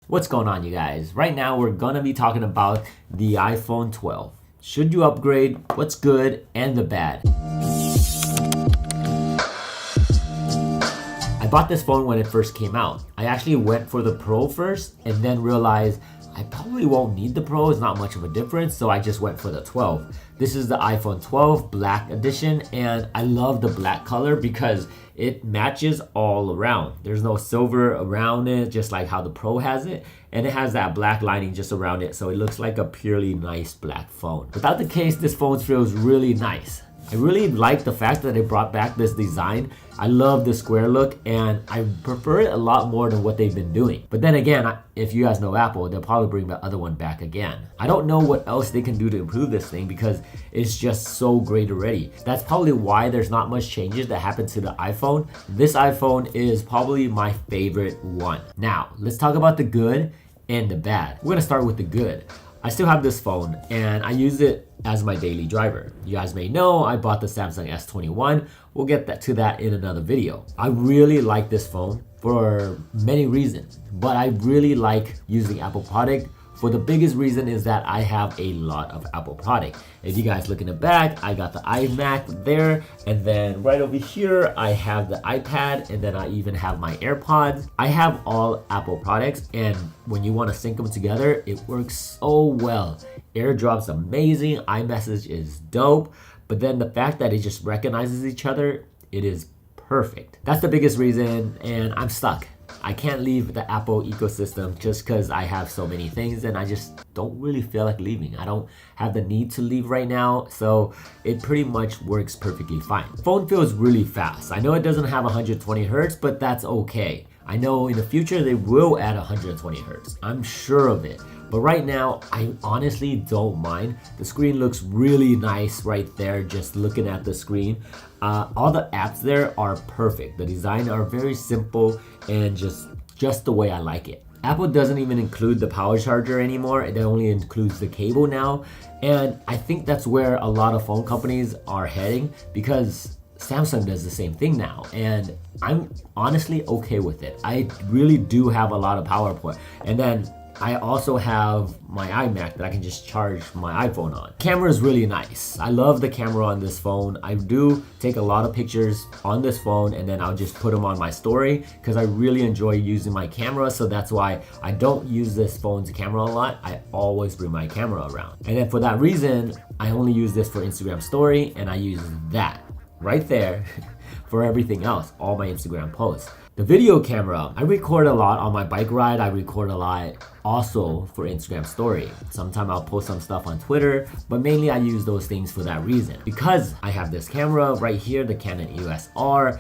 What's going on, you guys? Right now we're gonna be talking about the iPhone 12. Should you upgrade? What's good and the bad? I bought this phone when it first came out. I actually went for the Pro first and then realized I probably won't need the Pro. It's not much of a difference, so I just went for the 12. This is the iPhone 12 Black Edition, and I love the black color because it matches all around. There's no silver around it, just like how the Pro has it, and it has that black lining just around it, so it looks like a purely nice black phone. Without the case, this phone feels really nice. I really like the fact that they brought back this design. I love the square look and I prefer it a lot more than what they've been doing. But then again, if you guys know Apple, they'll probably bring the other one back again. I don't know what else they can do to improve this thing because it's just so great already. That's probably why there's not much changes that happen to the iPhone. This iPhone is probably my favorite one. Now, let's talk about the good and the bad. We're gonna start with the good. I still have this phone and I use it as my daily driver. You guys may know I bought the Samsung S21. We'll get to that in another video. I really like this phone for many reasons, but I really like using Apple product. For the biggest reason is that I have a lot of Apple product. If you guys look in the back, I got the iMac there, and then right over here, I have the iPad, and then I even have my AirPods. I have all Apple products, and when you want to sync them together, it works so well. AirDrop's amazing, iMessage is dope, but then the fact that it just recognizes each other, it is perfect. That's the biggest reason, and I'm stuck. I can't leave the Apple ecosystem just because I have so many things and I just don't really feel like leaving. I don't have the need to leave right now, so it pretty much works perfectly fine. The phone feels really fast. I know it doesn't have 120 Hertz, but that's okay. I know in the future they will add 120 Hertz. I'm sure of it. But right now, I honestly don't mind. The screen looks really nice right there, just looking at the screen. All the apps there are perfect. The design are very simple and just the way I like it. Apple doesn't even include the power charger anymore. It only includes the cable now. And I think that's where a lot of phone companies are heading because Samsung does the same thing now. And I'm honestly okay with it. I really do have a lot of power port. And then I also have my iMac that I can just charge my iPhone on. Camera is really nice. I love the camera on this phone. I do take a lot of pictures on this phone and then I'll just put them on my story because I really enjoy using my camera, so that's why I don't use this phone's camera a lot. I always bring my camera around. And then for that reason, I only use this for Instagram story and I use that right there for everything else, all my Instagram posts. The video camera, I record a lot on my bike ride. I record a lot also for Instagram story. Sometimes I'll post some stuff on Twitter, but mainly I use those things for that reason. Because I have this camera right here, the Canon EOS R,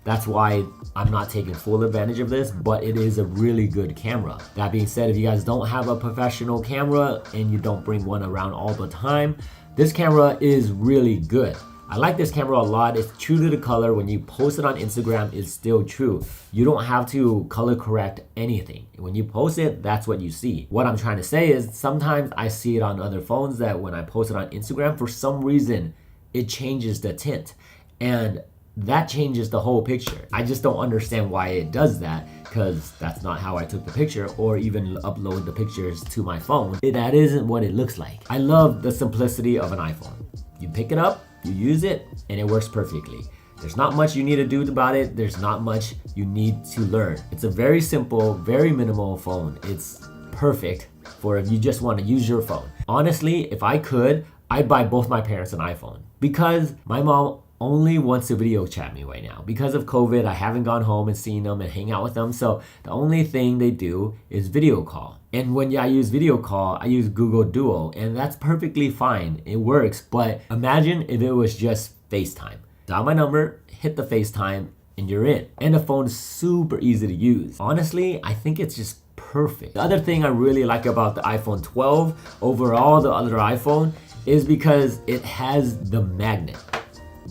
that's why I'm not taking full advantage of this, but it is a really good camera. That being said, if you guys don't have a professional camera and you don't bring one around all the time, this camera is really good. I like this camera a lot. It's true to the color. When you post it on Instagram, it's still true. You don't have to color correct anything. When you post it, that's what you see. What I'm trying to say is sometimes I see it on other phones that when I post it on Instagram, for some reason, it changes the tint. And that changes the whole picture. I just don't understand why it does that because that's not how I took the picture or even upload the pictures to my phone. That isn't what it looks like. I love the simplicity of an iPhone. You pick it up, you use it, and it works perfectly. There's not much you need to do about it. There's not much you need to learn. It's a very simple, very minimal phone. It's perfect for if you just want to use your phone. Honestly, if I could, I'd buy both my parents an iPhone because my mom only wants to video chat me right now. Because of COVID, I haven't gone home and seen them and hang out with them. So the only thing they do is video call. And when I use video call, I use Google Duo and that's perfectly fine. It works, but imagine if it was just FaceTime. Dial my number, hit the FaceTime, and you're in. And the phone is super easy to use. Honestly, I think it's just perfect. The other thing I really like about the iPhone 12 over all the other iPhone is because it has the magnet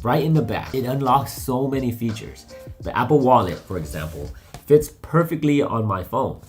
right in the back. It unlocks so many features. The Apple Wallet, for example, fits perfectly on my phone.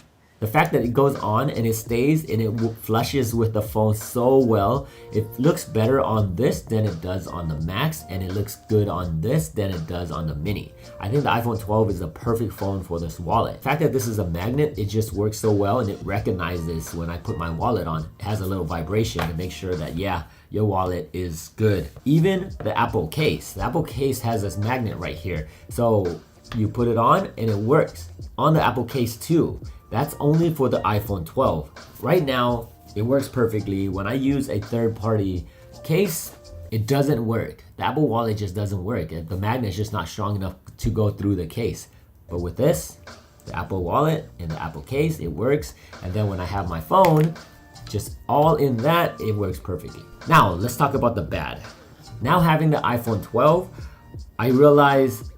The fact that it goes on and it stays and it flushes with the phone so well, it looks better on this than it does on the Max, and it looks good on this than it does on the Mini. I think the iPhone 12 is the perfect phone for this wallet. The fact that this is a magnet, it just works so well, and it recognizes when I put my wallet on. It has a little vibration to make sure that, yeah, your wallet is good. Even the Apple case. The Apple case has this magnet right here. So you put it on and it works. On the Apple case too. That's only for the iPhone 12. Right now, it works perfectly. When I use a third-party case, it doesn't work. The Apple Wallet just doesn't work. The magnet is just not strong enough to go through the case. But with this, the Apple Wallet and the Apple case, it works. And then when I have my phone, just all in that, it works perfectly. Now, let's talk about the bad. Now having the iPhone 12, I realize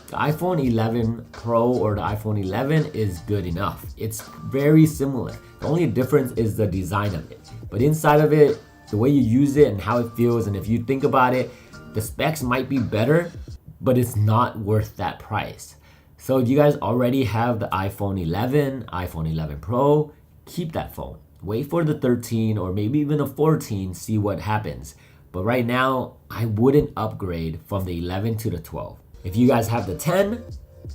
the iPhone 11 Pro or the iPhone 11 is good enough. It's very similar. The only difference is the design of it. But inside of it, the way you use it and how it feels, and if you think about it, the specs might be better, but it's not worth that price. So if you guys already have the iPhone 11, iPhone 11 Pro, keep that phone. Wait for the 13 or maybe even a 14, see what happens. But right now, I wouldn't upgrade from the 11 to the 12. If you guys have the 10,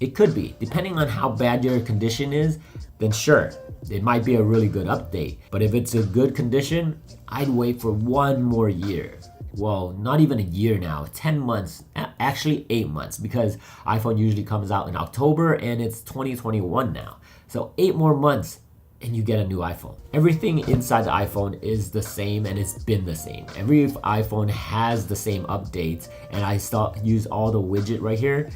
it could be. Depending on how bad your condition is, then sure, it might be a really good update. But if it's a good condition, I'd wait for one more year. Well, not even a year now, 10 months, actually 8 months, because iPhone usually comes out in October and it's 2021 now. So 8 more months and you get a new iPhone. Everything inside the iPhone is the same, and it's been the same. Every iPhone has the same updates, and I use all the widget right here.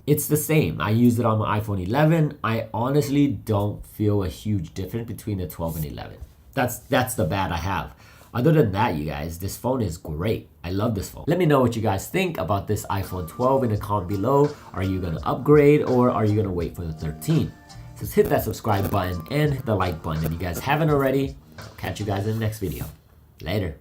It's the same. I use it on my iPhone 11. I honestly don't feel a huge difference between the 12 and 11. That's the bad I have. Other than that, you guys, this phone is great. I love this phone. Let me know what you guys think about this iPhone 12 in the comment below. Are you gonna upgrade or are you gonna wait for the 13? So hit that subscribe button and the like button if you guys haven't already. I'll catch you guys in the next video. Later.